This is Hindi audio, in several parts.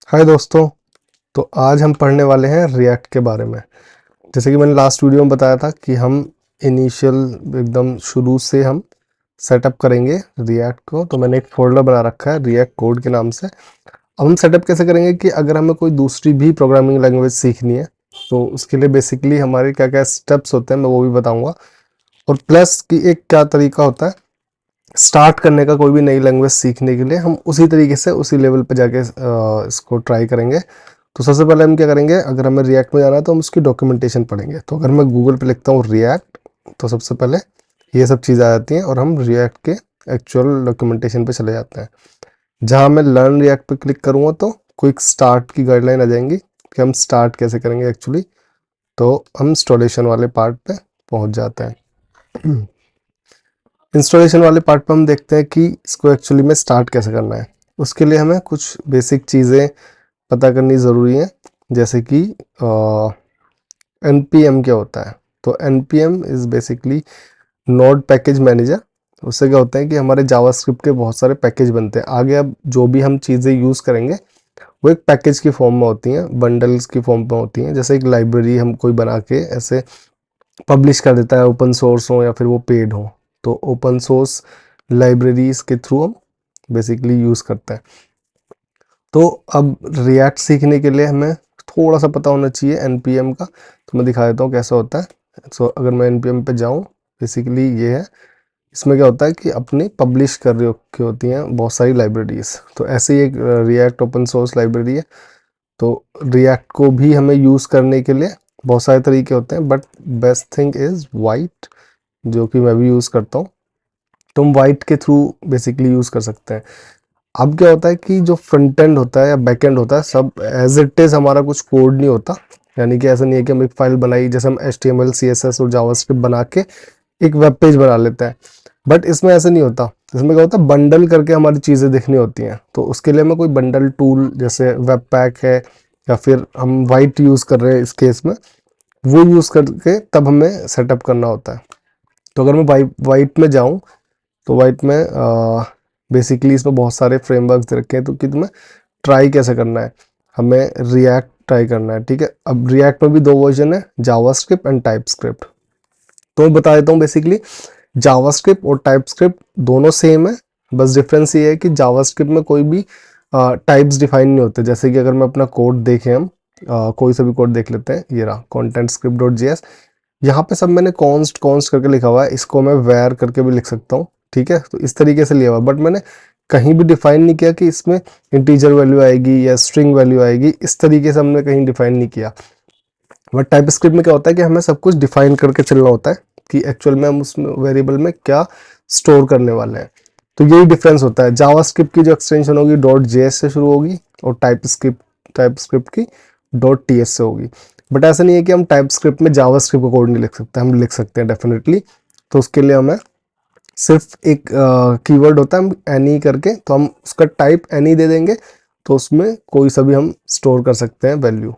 हाय दोस्तों। तो आज हम पढ़ने वाले हैं रिएक्ट के बारे में। जैसे कि मैंने लास्ट वीडियो में बताया था कि हम इनिशियल एकदम शुरू से हम सेटअप करेंगे रिएक्ट को। तो मैंने एक फोल्डर बना रखा है रिएक्ट कोड के नाम से। अब हम सेटअप कैसे करेंगे कि अगर हमें कोई दूसरी भी प्रोग्रामिंग लैंग्वेज सीखनी है तो उसके लिए बेसिकली हमारे क्या क्या स्टेप्स होते हैं मैं वो भी बताऊंगा। और प्लस कि एक क्या तरीका होता है स्टार्ट करने का कोई भी नई लैंग्वेज सीखने के लिए, हम उसी तरीके से उसी लेवल पे जाके इसको ट्राई करेंगे। तो सबसे पहले हम क्या करेंगे, अगर हमें रिएक्ट में जाना है तो हम उसकी डॉक्यूमेंटेशन पढ़ेंगे। तो अगर मैं गूगल पे लिखता हूँ रिएक्ट तो सबसे पहले ये सब चीज़ आ जाती हैं और हम रिएक्ट के एक्चुअल डॉक्यूमेंटेशन पे चले जाते हैं। जहाँ मैं लर्न रिएक्ट पे क्लिक करूँगा तो क्विक स्टार्ट की गाइडलाइन आ जाएंगी कि हम स्टार्ट कैसे करेंगे एक्चुअली। तो हम इंस्टॉलेशन वाले पार्ट पे पहुँच जाते हैं। इंस्टॉलेशन वाले पार्ट पर हम देखते हैं कि इसको एक्चुअली में स्टार्ट कैसे करना है। उसके लिए हमें कुछ बेसिक चीज़ें पता करनी ज़रूरी हैं, जैसे कि npm क्या होता है। तो npm is basically node package manager. उससे क्या होता है कि हमारे जावास्क्रिप्ट के बहुत सारे पैकेज बनते हैं। आगे अब जो भी हम चीज़ें यूज़ करेंगे वो एक पैकेज की फॉर्म में होती हैं, बंडल्स की फॉर्म में होती हैं। जैसे एक लाइब्रेरी हम कोई बना के ऐसे पब्लिश कर देता है, ओपन सोर्स हो या फिर वो पेड हो। तो ओपन सोर्स लाइब्रेरीज के थ्रू हम बेसिकली यूज़ करते हैं। तो अब रिएक्ट सीखने के लिए हमें थोड़ा सा पता होना चाहिए npm का। तो मैं दिखा देता हूँ कैसा होता है। सो अगर मैं npm पे जाऊँ, बेसिकली ये है। इसमें क्या होता है कि अपनी पब्लिश कर रही होती हैं बहुत सारी लाइब्रेरीज। तो ऐसे ही एक रिएक्ट ओपन सोर्स लाइब्रेरी है। तो रिएक्ट को भी हमें यूज़ करने के लिए बहुत सारे तरीके होते हैं, but best thing is white, जो कि मैं भी यूज़ करता हूँ। तो हम वाइट के थ्रू बेसिकली यूज़ कर सकते हैं। अब क्या होता है कि जो फ्रंट एंड होता है या बैक एंड होता है, सब एज इट इज़ हमारा कुछ कोड नहीं होता। यानी कि ऐसा नहीं है कि हम एक फाइल बनाई, जैसे हम HTML CSS और जावास्क्रिप्ट बना के एक वेब पेज बना लेते हैं। बट इसमें ऐसा नहीं होता। इसमें क्या होता है, बंडल करके हमारी चीज़ें दिखनी होती हैं। तो उसके लिए हमें कोई बंडल टूल जैसे वेब पैक है या फिर हम वाइट यूज़ कर रहे हैं इस केस में, वो यूज़ करके तब हमें सेटअप करना होता है। तो अगर मैं वाइट में जाऊँ तो वाइट में बेसिकली इसमें बहुत सारे फ्रेमवर्क्स दे रखे हैं। तो कि तुम्हें ट्राई कैसे करना है, हमें रिएक्ट ट्राई करना है। ठीक है, अब रिएक्ट में भी दो वर्जन है, जावास्क्रिप्ट एंड टाइपस्क्रिप्ट। तो मैं बता देता हूँ बेसिकली जावास्क्रिप्ट और टाइपस्क्रिप्ट दोनों सेम है। बस डिफरेंस ये है कि जावास्क्रिप्ट में कोई भी टाइप्स डिफाइन नहीं होते। जैसे कि अगर मैं अपना कोड देखें, हम कोई सा भी कोड देख लेते हैं, ये रहा contentscript.js। यहाँ पे सब मैंने कॉन्स्ट करके लिखा हुआ है। इसको मैं वेर करके भी लिख सकता हूँ। ठीक है, तो इस तरीके से लिया हुआ, बट मैंने कहीं भी डिफाइन नहीं किया कि इसमें इंटीजर वैल्यू आएगी या स्ट्रिंग वैल्यू आएगी। इस तरीके से हमने कहीं डिफाइन नहीं किया। बट टाइपस्क्रिप्ट में क्या होता है कि हमें सब कुछ डिफाइन करके चलना होता है कि एक्चुअल में हम उसमें वेरिएबल में क्या स्टोर करने वाले हैं। तो यही डिफरेंस होता है। जावास्क्रिप्ट की जो एक्सटेंशन होगी .js से शुरू होगी और टाइपस्क्रिप्ट की .ts से होगी। बट ऐसा नहीं है कि हम टाइपस्क्रिप्ट में जावास्क्रिप्ट का कोड नहीं लिख सकते, हम लिख सकते हैं डेफिनेटली। तो उसके लिए हमें सिर्फ एक कीवर्ड होता है, हम एनी करके, तो हम उसका टाइप एनी दे देंगे तो उसमें कोई सा भी हम स्टोर कर सकते हैं वैल्यू।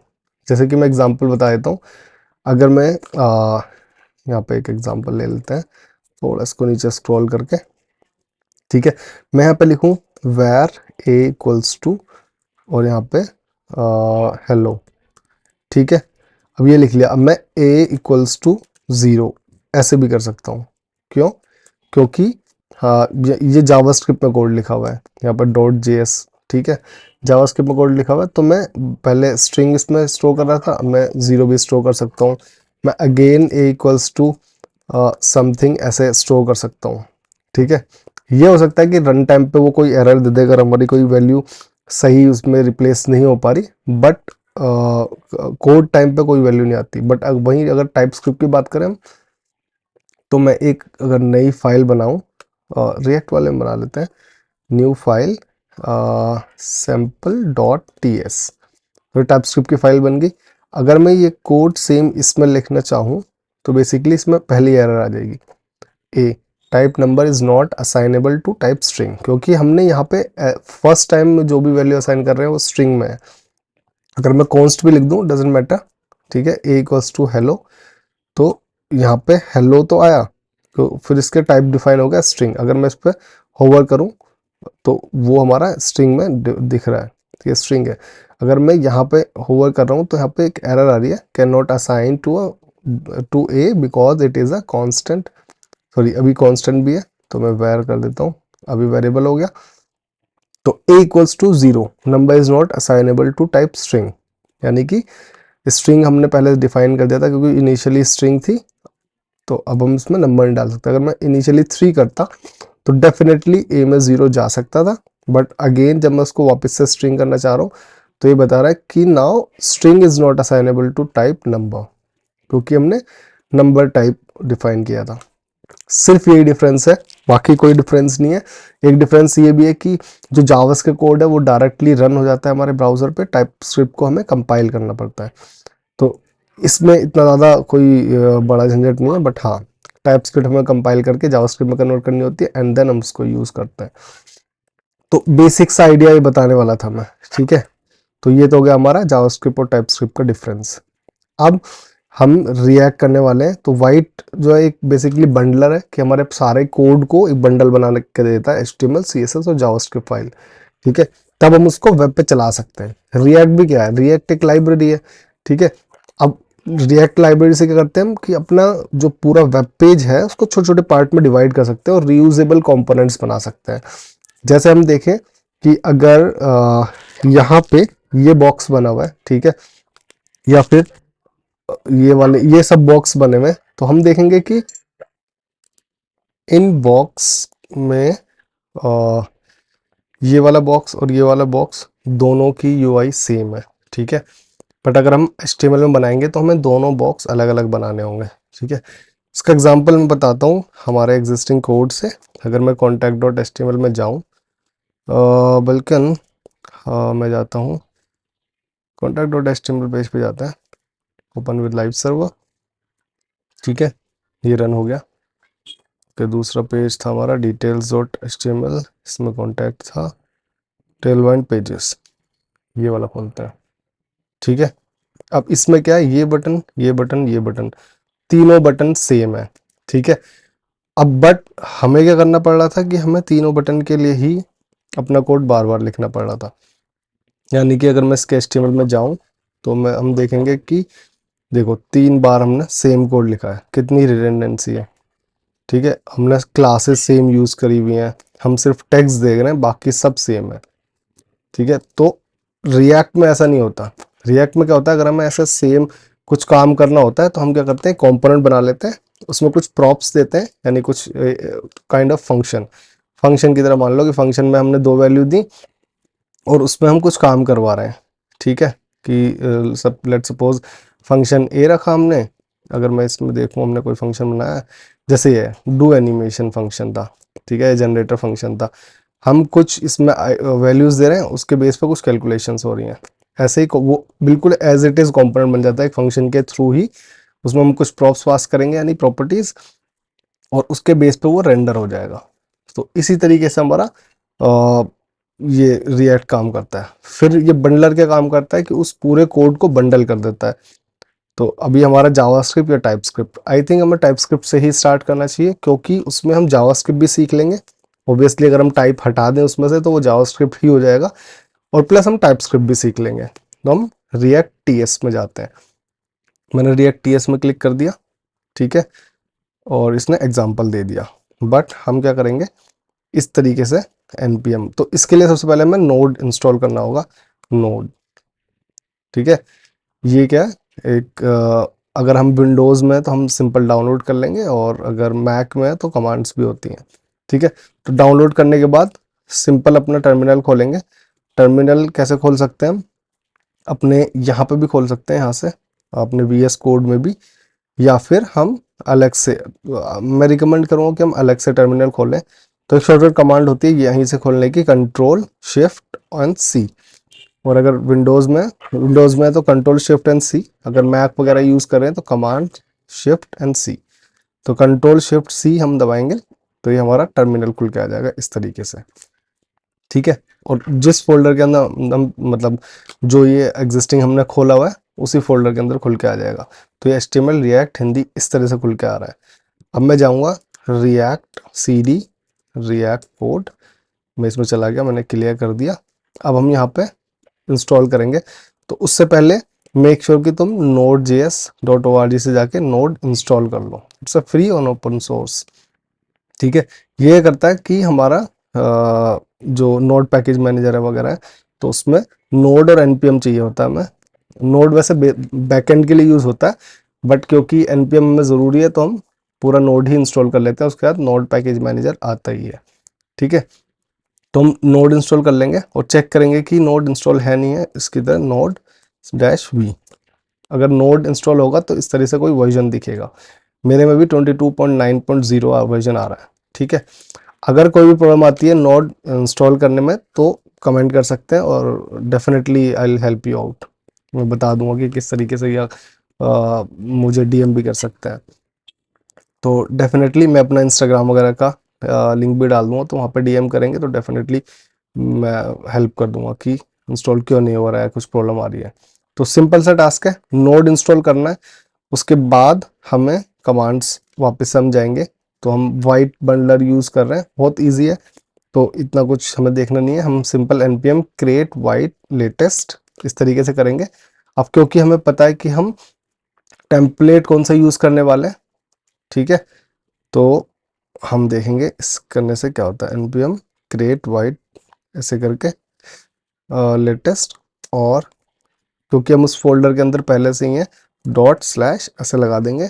जैसे कि मैं एग्जांपल बता देता हूँ। अगर मैं यहाँ पे एक एग्जांपल ले लेते हैं, थोड़ा इसको नीचे स्क्रॉल करके। ठीक है, मैं यहाँ पे लिखूँ वेर a इक्वल्स टू और यहाँ पे हेलो। ठीक है, अब ये लिख लिया। अब मैं a इक्वल्स टू 0 ऐसे भी कर सकता हूँ। क्यों? क्योंकि हाँ, ये जावास्क्रिप्ट में कोड लिखा हुआ है यहाँ पर .js। ठीक है, जावास्क्रिप्ट में कोड लिखा हुआ है। तो मैं पहले स्ट्रिंग इसमें स्टोर कर रहा था, अब मैं 0 भी स्टोर कर सकता हूँ। मैं again a equals to something ऐसे स्टोर कर सकता हूँ। ठीक है, ये हो सकता है कि रन टाइम पे वो कोई एरर दे दे अगर हमारी कोई वैल्यू सही उसमें रिप्लेस नहीं हो पा रही, बट कोड टाइम पे कोई वैल्यू नहीं आती। बट वहीं अगर टाइपस्क्रिप्ट की बात करें हम, तो मैं एक अगर नई फाइल बनाऊं, रिएक्ट वाले में बना लेते हैं, न्यू फाइल sample.ts। तो टाइपस्क्रिप्ट की फाइल बन गई। अगर मैं ये कोड सेम इसमें लिखना चाहूँ तो बेसिकली इसमें पहली एरर आ जाएगी, a type number is not assignable to type string, क्योंकि हमने यहाँ पे फर्स्ट टाइम में जो भी वैल्यू असाइन कर रहे हैं वो स्ट्रिंग में है। अगर मैं कॉन्स्ट भी लिख दूँ डजेंट मैटर। ठीक है, ए इक्वल्स टू हेलो, तो यहाँ पे हेलो तो आया, तो फिर इसके टाइप डिफाइन हो गया स्ट्रिंग। अगर मैं इस पर होवर करूँ तो वो हमारा स्ट्रिंग में दिख रहा है। तो ये स्ट्रिंग है। अगर मैं यहाँ पे होवर कर रहा हूँ तो यहाँ पे एक एरर आ रही है, can not assign to a because it is a constant. Sorry, अभी कांस्टेंट भी है तो मैं वेर कर देता हूँ, अभी वेरिएबल हो गया। तो a equals to 0, number is not assignable to type string, यानी कि स्ट्रिंग हमने पहले डिफाइन कर दिया था क्योंकि इनिशियली स्ट्रिंग थी, तो अब हम इसमें नंबर नहीं डाल सकते। अगर मैं इनिशियली 3 करता तो डेफिनेटली ए में 0 जा सकता था, बट अगेन जब मैं उसको वापस से स्ट्रिंग करना चाह रहा हूँ तो ये बता रहा है कि now string is not assignable to type number, क्योंकि हमने नंबर टाइप डिफाइन किया था। सिर्फ यही डिफरेंस है, बाकी कोई डिफरेंस नहीं है। एक डिफरेंस ये भी है कि जो जावास्क्रिप्ट कोड है वो डायरेक्टली रन हो जाता है हमारे ब्राउजर पे, टाइपस्क्रिप्ट को हमें कंपाइल करना पड़ता है। तो इसमें इतना ज़्यादा कोई बड़ा झंझट नहीं है, बट हाँ, टाइपस्क्रिप्ट हमें कंपाइल करके जावास्क्रिप्ट में कन्वर्ट करनी होती है एंड देन हम उसको यूज़ करते हैं। तो बेसिक सा आइडिया ये बताने वाला था मैं, ठीक है। तो ये तो हो गया हमारा जावास्क्रिप्ट और टाइपस्क्रिप्ट का डिफरेंस। अब हम रिएक्ट करने वाले हैं। तो वाइट जो है एक बेसिकली बंडलर है कि हमारे सारे कोड को एक बंडल बना के देता है, HTML CSS और जावास्क्रिप्ट फाइल, ठीक है। तब हम उसको वेब पे चला सकते हैं। रिएक्ट भी क्या है, रिएक्ट एक लाइब्रेरी है, ठीक है। अब रिएक्ट लाइब्रेरी से क्या करते हैं हम कि अपना जो पूरा वेब पेज है उसको छोटे छोटे पार्ट में डिवाइड कर सकते हैं और रीयूजेबल कंपोनेंट्स बना सकते हैं। जैसे हम देखें कि अगर यहाँ पे ये बॉक्स बना हुआ है, ठीक है, या फिर ये वाले ये सब बॉक्स बने हुए हैं, तो हम देखेंगे कि इन बॉक्स में अ, ये वाला बॉक्स और ये वाला बॉक्स दोनों की यूआई सेम है, ठीक है। बट अगर हम HTML में बनाएंगे तो हमें दोनों बॉक्स अलग अलग बनाने होंगे, ठीक है। इसका एग्जांपल मैं बताता हूँ हमारे एग्जिस्टिंग कोड से। अगर मैं contact.html में जाऊँ, बल्कि मैं जाता हूँ contact.html पेज पे जाता है, ओपन विद लाइव सर्वर, ठीक है, ये रन हो गया। फिर दूसरा पेज था हमारा details.html, इसमें कॉन्टैक्ट था टेलवाइंड पेजेस, ये वाला खोलता है, ठीक है। अब इसमें क्या है, ये बटन ये बटन ये बटन, तीनों बटन सेम है, ठीक है। अब बट हमें क्या करना पड़ रहा था कि हमें तीनों बटन के लिए ही अपना कोड बार बार लिखना पड़ रहा था। यानी कि अगर मैं इसके HTML में जाऊं तो हम देखेंगे कि देखो 3 बार हमने सेम कोड लिखा है, कितनी रिडंडेंसी है, ठीक है। हमने क्लासेस सेम यूज करी हुई हैं, हम सिर्फ टेक्स्ट देख रहे हैं, बाकी सब सेम है, ठीक है। तो रिएक्ट में ऐसा नहीं होता। रिएक्ट में क्या होता है, अगर हमें ऐसा सेम कुछ काम करना होता है तो हम क्या करते हैं, कंपोनेंट बना लेते हैं, उसमें कुछ प्रॉप्स देते हैं, यानी कुछ काइंड ऑफ फंक्शन, फंक्शन की तरह मान लो कि फंक्शन में हमने 2 वैल्यू दी और उसमें हम कुछ काम करवा रहे हैं, ठीक है। कि सब लेट सपोज फंक्शन ए रखा हमने, अगर मैं इसमें देखूं हमने कोई फंक्शन बनाया है, जैसे ये डू एनिमेशन फंक्शन था, ठीक है, जनरेटर फंक्शन था। हम कुछ इसमें वैल्यूज दे रहे हैं, उसके बेस पे कुछ कैलकुलेशंस हो रही हैं। ऐसे ही वो बिल्कुल एज इट इज कंपोनेंट बन जाता है एक फंक्शन के थ्रू ही। उसमें हम कुछ प्रॉप्स पास करेंगे यानी प्रॉपर्टीज, और उसके बेस पे वो रेंडर हो जाएगा। तो इसी तरीके से हमारा ये रिएक्ट काम करता है। फिर ये बंडलर क्या काम करता है कि उस पूरे कोड को बंडल कर देता है। तो अभी हमारा जावास्क्रिप्ट या टाइपस्क्रिप्ट, आई थिंक हमें टाइपस्क्रिप्ट से ही स्टार्ट करना चाहिए क्योंकि उसमें हम जावास्क्रिप्ट भी सीख लेंगे। ऑब्वियसली अगर हम टाइप हटा दें उसमें से तो वो जावास्क्रिप्ट ही हो जाएगा, और प्लस हम टाइपस्क्रिप्ट भी सीख लेंगे। तो हम रिएक्ट टीएस में जाते हैं। मैंने रिएक्ट टीएस में क्लिक कर दिया, ठीक है, और इसने एग्जाम्पल दे दिया। बट हम क्या करेंगे इस तरीके से npm, तो इसके लिए सबसे पहले हमें नोड इंस्टॉल करना होगा, नोड, ठीक है। ये क्या है, एक अगर हम विंडोज़ में तो हम सिंपल डाउनलोड कर लेंगे, और अगर मैक में है तो कमांड्स भी होती हैं, ठीक है। तो डाउनलोड करने के बाद सिंपल अपना टर्मिनल खोलेंगे। टर्मिनल कैसे खोल सकते हैं हम, अपने यहाँ पे भी खोल सकते हैं, यहाँ से अपने VS कोड में भी, या फिर हम अलग से, मैं रिकमेंड करूँगा कि हम अलग से टर्मिनल खोलें। तो एक शॉर्टकट कमांड होती है यहीं से खोलने की, कंट्रोल शिफ्ट एंड सी। और अगर विंडोज़ में है तो कंट्रोल शिफ्ट एंड सी, अगर मैक वगैरह यूज़ कर रहे हैं तो कमांड शिफ्ट एंड सी। तो कंट्रोल शिफ्ट सी हम दबाएंगे तो ये हमारा टर्मिनल खुल के आ जाएगा इस तरीके से, ठीक है। और जिस फोल्डर के अंदर हम मतलब जो ये एग्जिस्टिंग हमने खोला हुआ है उसी फोल्डर के अंदर खुल के आ जाएगा। तो ये HTML रिएक्ट हिंदी इस तरह से खुल के आ रहा है। अब मैं जाऊँगा रिएक्ट CD रिएक्ट कोड, मैं इसमें चला गया, मैंने क्लियर कर दिया। अब हम यहाँ पे इंस्टॉल करेंगे तो उससे पहले मेक श्योर कि तुम node.js.org से जाके नोड इंस्टॉल कर लो। इट्स अ फ्री और ओपन सोर्स। ठीक है, ये करता है कि हमारा जो नोड पैकेज मैनेजर है वगैरह है, तो उसमें नोड और एनपीएम चाहिए होता है हमें। नोड वैसे बैकएंड के लिए यूज़ होता है, बट क्योंकि एनपीएम में ज़रूरी है तो हम पूरा नोड ही इंस्टॉल कर लेते हैं, उसके बाद नोड पैकेज मैनेजर आता ही है। ठीक है, तो हम नोड इंस्टॉल कर लेंगे और चेक करेंगे कि नोड इंस्टॉल है नहीं है, इसकी तरह नोड डैश वी। अगर नोड इंस्टॉल होगा तो इस तरह से कोई वर्जन दिखेगा। मेरे में भी 22.9.0 वर्जन आ रहा है। ठीक है, अगर कोई भी प्रॉब्लम आती है नोड इंस्टॉल करने में तो कमेंट कर सकते हैं और definitely I will help you out. मैं बता दूंगा कि किस तरीके से, या मुझे डीएम भी कर सकते हैं। तो डेफिनेटली मैं अपना इंस्टाग्राम वगैरह का लिंक भी डाल दूंगा, तो वहाँ पे डीएम करेंगे तो डेफिनेटली मैं हेल्प कर दूंगा कि इंस्टॉल क्यों नहीं हो रहा है, कुछ प्रॉब्लम आ रही है। तो सिंपल सा टास्क है, नोड इंस्टॉल करना है। उसके बाद हमें कमांड्स वापस हम जाएंगे, तो हम वाइट बंडलर यूज़ कर रहे हैं, बहुत ईजी है, तो इतना कुछ हमें देखना नहीं है। हम simple npm create white latest इस तरीके से करेंगे। अब क्योंकि हमें पता है कि हम टेम्पलेट कौन सा यूज़ करने वाले हैं, ठीक है, तो हम देखेंगे इस करने से क्या होता है। npm create वाइट ऐसे करके लेटेस्ट, और क्योंकि हम उस फोल्डर के अंदर पहले से ही हैं, डॉट स्लैश ऐसे लगा देंगे,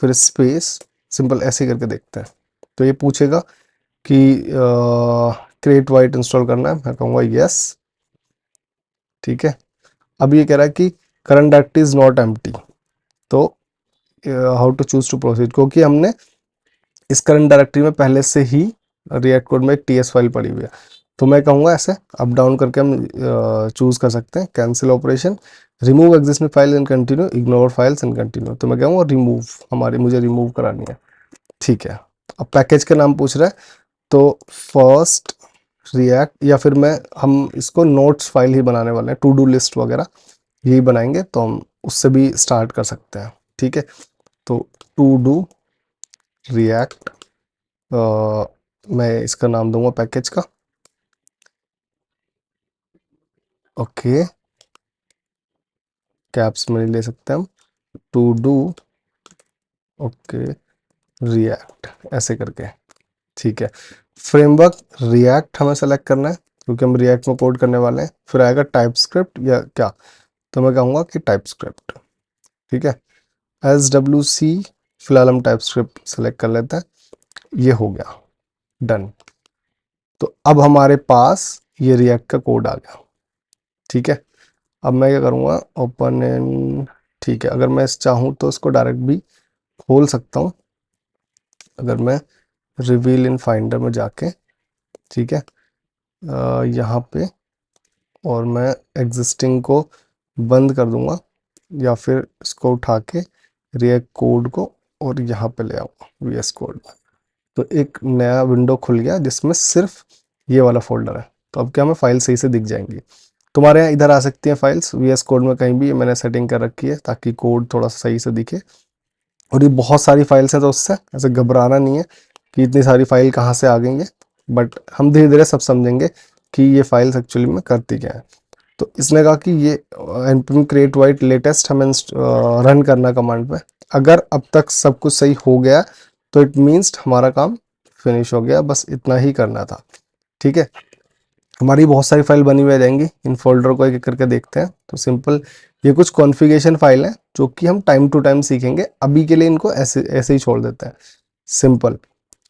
फिर स्पेस, सिंपल ऐसे करके देखते हैं। तो ये पूछेगा कि क्रिएट वाइट इंस्टॉल करना है, मैं कहूँगा यस। ठीक है, अब ये कह रहा है कि current directory is not empty, तो how to choose to proceed, क्योंकि हमने इस करंट डायरेक्टरी में पहले से ही रिएक्ट कोड में एक टीएस फाइल पड़ी हुई है, तो मैं कहूँगा ऐसे अप डाउन करके हम चूज कर सकते हैं। Cancel operation, remove existing file and continue, ignore files and continue, तो मैं कहूँगा रिमूव, हमारी मुझे रिमूव करानी है। ठीक है, अब पैकेज का नाम पूछ रहा है, तो फर्स्ट रिएक्ट, या फिर हम इसको नोट्स फाइल ही बनाने वाले हैं, टू डू लिस्ट वगैरह यही बनाएंगे, तो हम उससे भी स्टार्ट कर सकते हैं। ठीक है, तो टू डू रिएक्ट, मैं इसका नाम दूंगा पैकेज का, ओके, कैप्स में ले सकते हैं हम, टू डू, ओके, रिएक्ट ऐसे करके। ठीक है, फ्रेमवर्क रिएक्ट हमें सेलेक्ट करना है क्योंकि हम रिएक्ट में कोड करने वाले हैं। फिर आएगा टाइप स्क्रिप्ट या क्या, तो मैं कहूँगा कि टाइप स्क्रिप्ट। ठीक है, SWC, फिलहाल हम टाइप स्क्रिप्ट सेलेक्ट कर लेते हैं, ये हो गया डन। तो अब हमारे पास ये रिएक्ट का कोड आ गया। ठीक है, अब मैं क्या करूँगा, ओपन इन, ठीक है, अगर मैं चाहूँ तो इसको डायरेक्ट भी खोल सकता हूँ, अगर मैं रिवील इन फाइंडर में जाके, ठीक है, यहाँ पे, और मैं एग्जिस्टिंग को बंद कर दूंगा, या फिर इसको उठा के रिएक्ट कोड को और यहाँ पे ले आऊँगा VS कोड में, तो एक नया विंडो खुल गया जिसमें सिर्फ ये वाला फोल्डर है। तो अब क्या, हमें फाइल सही से दिख जाएंगी। तुम्हारे यहाँ इधर आ सकती है फाइल्स VS कोड में कहीं भी, मैंने सेटिंग कर रखी है ताकि कोड थोड़ा सही से दिखे। और ये बहुत सारी फाइल्स हैं, तो उससे ऐसे घबराना नहीं है कि इतनी सारी फाइल कहाँ से आ गई है, बट हम धीरे धीरे सब समझेंगे कि ये फाइल्स एक्चुअली में करती क्या है। तो इसने कहा कि ये npm create वाइट लेटेस्ट हमें रन करना कमांड पे, अगर अब तक सब कुछ सही हो गया तो इट मीन्स हमारा काम फिनिश हो गया, बस इतना ही करना था। ठीक है, हमारी बहुत सारी फाइल बनी हुई आ जाएंगी, इन फोल्डर को एक एक करके देखते हैं। तो सिंपल ये कुछ कॉन्फ़िगरेशन फाइल है जो कि हम टाइम टू टाइम सीखेंगे, अभी के लिए इनको ऐसे ऐसे ही छोड़ देते हैं सिंपल।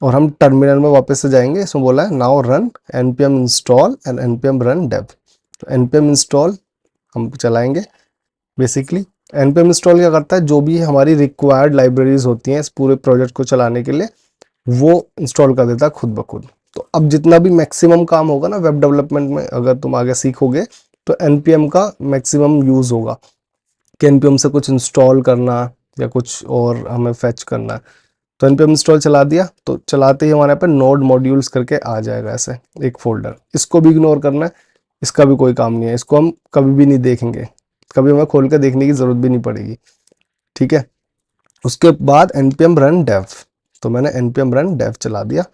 और हम टर्मिनल में वापस से जाएंगे, इसमें बोला है now run npm install and npm run dev, तो npm इंस्टॉल हम चलाएंगे। बेसिकली npm इंस्टॉल क्या करता है, जो भी हमारी रिक्वायर्ड लाइब्रेरीज होती हैं इस पूरे प्रोजेक्ट को चलाने के लिए, वो इंस्टॉल कर देता है खुद ब खुद। तो अब जितना भी मैक्सिमम काम होगा ना वेब डेवलपमेंट में, अगर तुम आगे सीखोगे तो npm का मैक्सिमम यूज होगा कि npm से कुछ इंस्टॉल करना या कुछ और हमें फेच करना है। तो npm इंस्टॉल चला दिया, तो चलाते ही हमारे यहाँ पे नोड मॉड्यूल्स करके आ जाएगा ऐसे एक फोल्डर, इसको भी इग्नोर करना है, इसका भी कोई काम नहीं है, इसको हम कभी भी नहीं देखेंगे, कभी हमें खोल के देखने की जरूरत भी नहीं पड़ेगी। ठीक है, उसके बाद npm रन dev, तो मैंने npm रन dev चला दिया।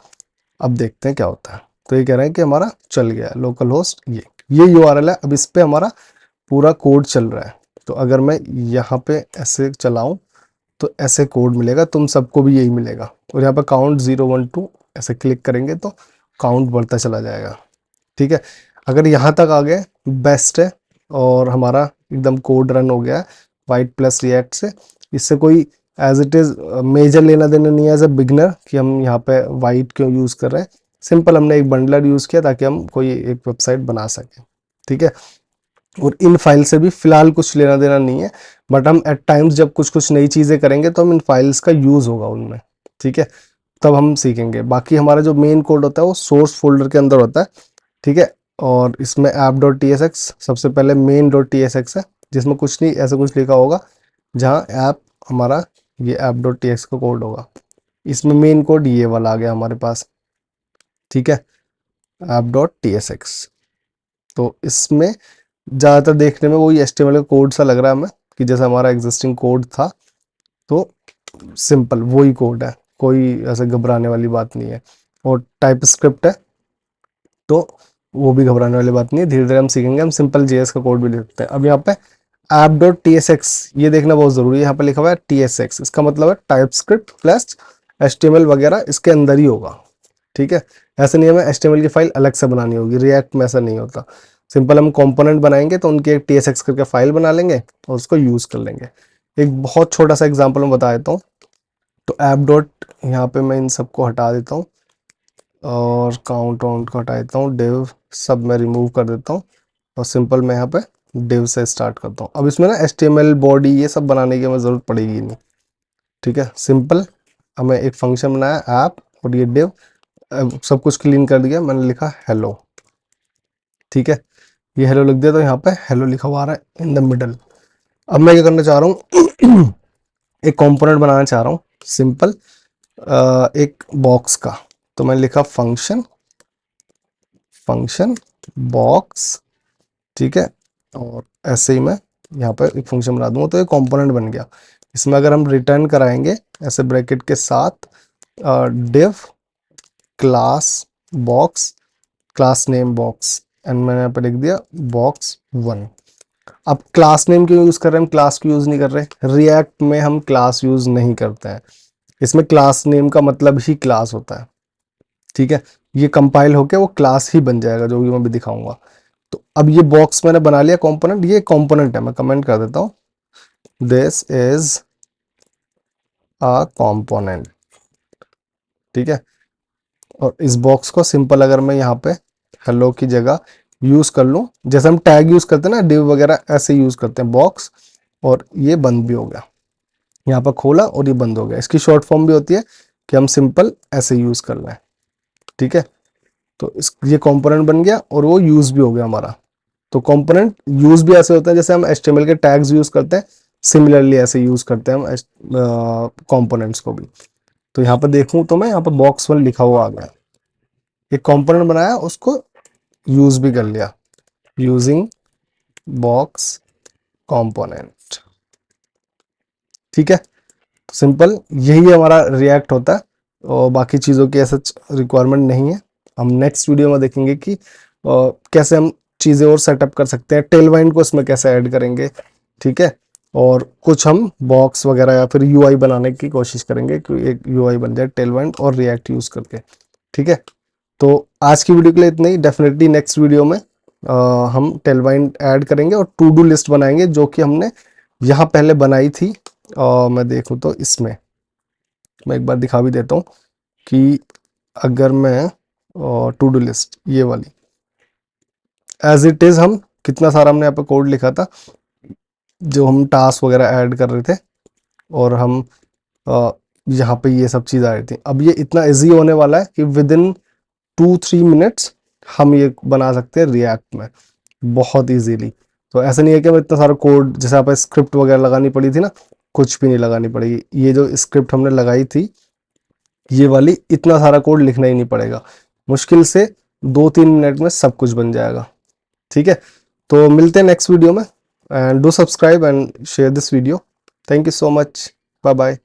अब देखते हैं क्या होता है। तो ये कह रहे हैं कि हमारा चल गया लोकल होस्ट, ये URL है। अब इस पे हमारा पूरा कोड चल रहा है। तो अगर मैं यहाँ पे ऐसे चलाऊं तो ऐसे कोड मिलेगा, तुम सबको भी यही मिलेगा। और यहाँ पे काउंट 0 1 2 ऐसे क्लिक करेंगे तो काउंट बढ़ता चला जाएगा। ठीक है, अगर यहाँ तक आ गए बेस्ट है, और हमारा एकदम कोड रन हो गया है वाइट प्लस रिएक्ट से। इससे कोई एज इट इज़ मेजर लेना देना नहीं है एज ए बिगनर कि हम यहाँ पे वाइट क्यों यूज़ कर रहे हैं। सिंपल हमने एक बंडलर यूज़ किया ताकि हम कोई एक वेबसाइट बना सकें। ठीक है, और इन फाइल से भी फिलहाल कुछ लेना देना नहीं है, बट हम एट टाइम्स जब कुछ कुछ नई चीज़ें करेंगे तो हम इन फाइल्स का यूज़ होगा उनमें। ठीक है, तब हम सीखेंगे। बाकी हमारा जो मेन कोड होता है वो सोर्स फोल्डर के अंदर होता है। ठीक है, और इसमें app.tsx सबसे पहले main.tsx है, जिसमें कुछ नहीं ऐसा कुछ लिखा होगा, जहाँ ऐप हमारा ये app.tsx का कोड होगा। इसमें मेन कोड ये वाला आ गया हमारे पास। ठीक है, app.tsx। तो इसमें ज़्यादातर देखने में वही HTML का कोड सा लग रहा है हमें, कि जैसा हमारा एग्जिस्टिंग कोड था। तो सिंपल वही कोड है, कोई ऐसे घबराने वाली बात नहीं है। और टाइप स्क्रिप्ट है तो वो भी घबराने वाली बात नहीं है, धीरे धीरे हम सीखेंगे। हम सिंपल JS का कोड भी लिख सकते हैं। अब यहाँ पे app.tsx ये देखना बहुत ज़रूरी है। यहाँ पे लिखा हुआ है TSX, इसका मतलब है टाइप स्क्रिप्ट प्लस HTML वगैरह इसके अंदर ही होगा। ठीक है, ऐसा नहीं हमें HTML की फाइल अलग से बनानी होगी, रिएक्ट में ऐसा नहीं होता। सिंपल हम कंपोनेंट बनाएंगे तो उनकी एक TSX करके फाइल बना लेंगे और उसको यूज़ कर लेंगे। एक बहुत छोटा सा एग्जाम्पल मैं बता देता हूँ। तो ऐप डॉट, यहाँ पे मैं इन सबको हटा देता हूँ और काउंट वाउंट को हटा देता हूँ, डिव सब मैं रिमूव कर देता हूँ, और सिंपल मैं यहाँ पे डिव से स्टार्ट करता हूँ। अब इसमें ना HTML बॉडी ये सब बनाने की हमें ज़रूरत पड़ेगी नहीं। ठीक है, सिंपल हमें एक फंक्शन बनाया ऐप और ये डिव, सब कुछ क्लीन कर दिया, मैंने लिखा हेलो। ठीक है, ये हेलो लिख दिया तो यहाँ पे हेलो लिखा हुआ आ रहा है इन द मिडल। अब मैं क्या करना चाह रहा हूँ एक कंपोनेंट बनाना चाह रहा हूँ सिंपल, एक बॉक्स का। तो मैंने लिखा फंक्शन बॉक्स। ठीक है, और ऐसे ही मैं यहाँ पर एक फंक्शन बना दूंगा तो ये कंपोनेंट बन गया। इसमें अगर हम रिटर्न कराएंगे ऐसे ब्रैकेट के साथ div class box, class name box, and मैंने यहाँ पे लिख दिया box1। अब क्लास नेम क्यों यूज़ कर रहे हैं, हम क्लास क्यों यूज़ नहीं कर रहे। रिएक्ट में हम क्लास यूज़ नहीं करते हैं, इसमें क्लास नेम का मतलब ही क्लास होता है। ठीक है, ये कंपाइल होके वो क्लास ही बन जाएगा, जो भी मैं भी दिखाऊंगा। तो अब ये बॉक्स मैंने बना लिया कंपोनेंट, ये कंपोनेंट है, मैं कमेंट कर देता हूँ दिस इज अ कंपोनेंट। ठीक है, और इस बॉक्स को सिंपल अगर मैं यहाँ पे हेलो की जगह यूज कर लूँ, जैसे हम टैग यूज करते हैं ना डिव वगैरह, ऐसे यूज करते हैं बॉक्स, और ये बंद भी हो गया। यहाँ पर खोला और ये बंद हो गया। इसकी शॉर्ट फॉर्म भी होती है कि हम सिंपल ऐसे यूज कर लें। ठीक है, तो इस ये कंपोनेंट बन गया और वो यूज भी हो गया हमारा। तो कंपोनेंट यूज भी ऐसे होता है जैसे हम HTML के टैग्स यूज करते हैं, सिमिलरली ऐसे यूज करते हैं हम कंपोनेंट्स को भी। तो यहाँ पर देखूं तो मैं यहाँ पर box1 लिखा हुआ आ गया, एक कंपोनेंट बनाया उसको यूज भी कर लिया यूजिंग बॉक्स कंपोनेंट। ठीक है, तो सिंपल यही हमारा रिएक्ट होता है, और बाकी चीज़ों की ऐसा रिक्वायरमेंट नहीं है। हम नेक्स्ट वीडियो में देखेंगे कि कैसे हम चीज़ें और सेटअप कर सकते हैं, टेलवाइंड को इसमें कैसे ऐड करेंगे। ठीक है, और कुछ हम बॉक्स वगैरह या फिर UI बनाने की कोशिश करेंगे कि एक UI बन जाए टेलवाइंड और रिएक्ट यूज़ करके। ठीक है, तो आज की वीडियो के लिए इतना ही। डेफिनेटली नेक्स्ट वीडियो में हम टेलवाइंड ऐड करेंगे और टू डू लिस्ट बनाएंगे, जो कि हमने यहाँ पहले बनाई थी। और मैं देखूँ तो इसमें मैं एक बार दिखा भी देता हूँ कि अगर मैं टू डू लिस्ट ये वाली एज इट इज़, हम कितना सारा हमने यहाँ पे कोड लिखा था, जो हम टास्क वगैरह ऐड कर रहे थे, और हम यहाँ पे ये सब चीज़ आ रही थी। अब ये इतना इजी होने वाला है कि विद इन 2-3 मिनट्स हम ये बना सकते हैं रिएक्ट में बहुत इजीली। तो ऐसा नहीं है कि हमें इतना सारा कोड, जैसे आप स्क्रिप्ट वगैरह लगानी पड़ी थी ना, कुछ भी नहीं लगानी पड़ेगी। ये जो स्क्रिप्ट हमने लगाई थी ये वाली, इतना सारा कोड लिखना ही नहीं पड़ेगा, मुश्किल से 2-3 मिनट में सब कुछ बन जाएगा। ठीक है, तो मिलते हैं नेक्स्ट वीडियो में, and do subscribe and share this video. Thank you so much, bye bye.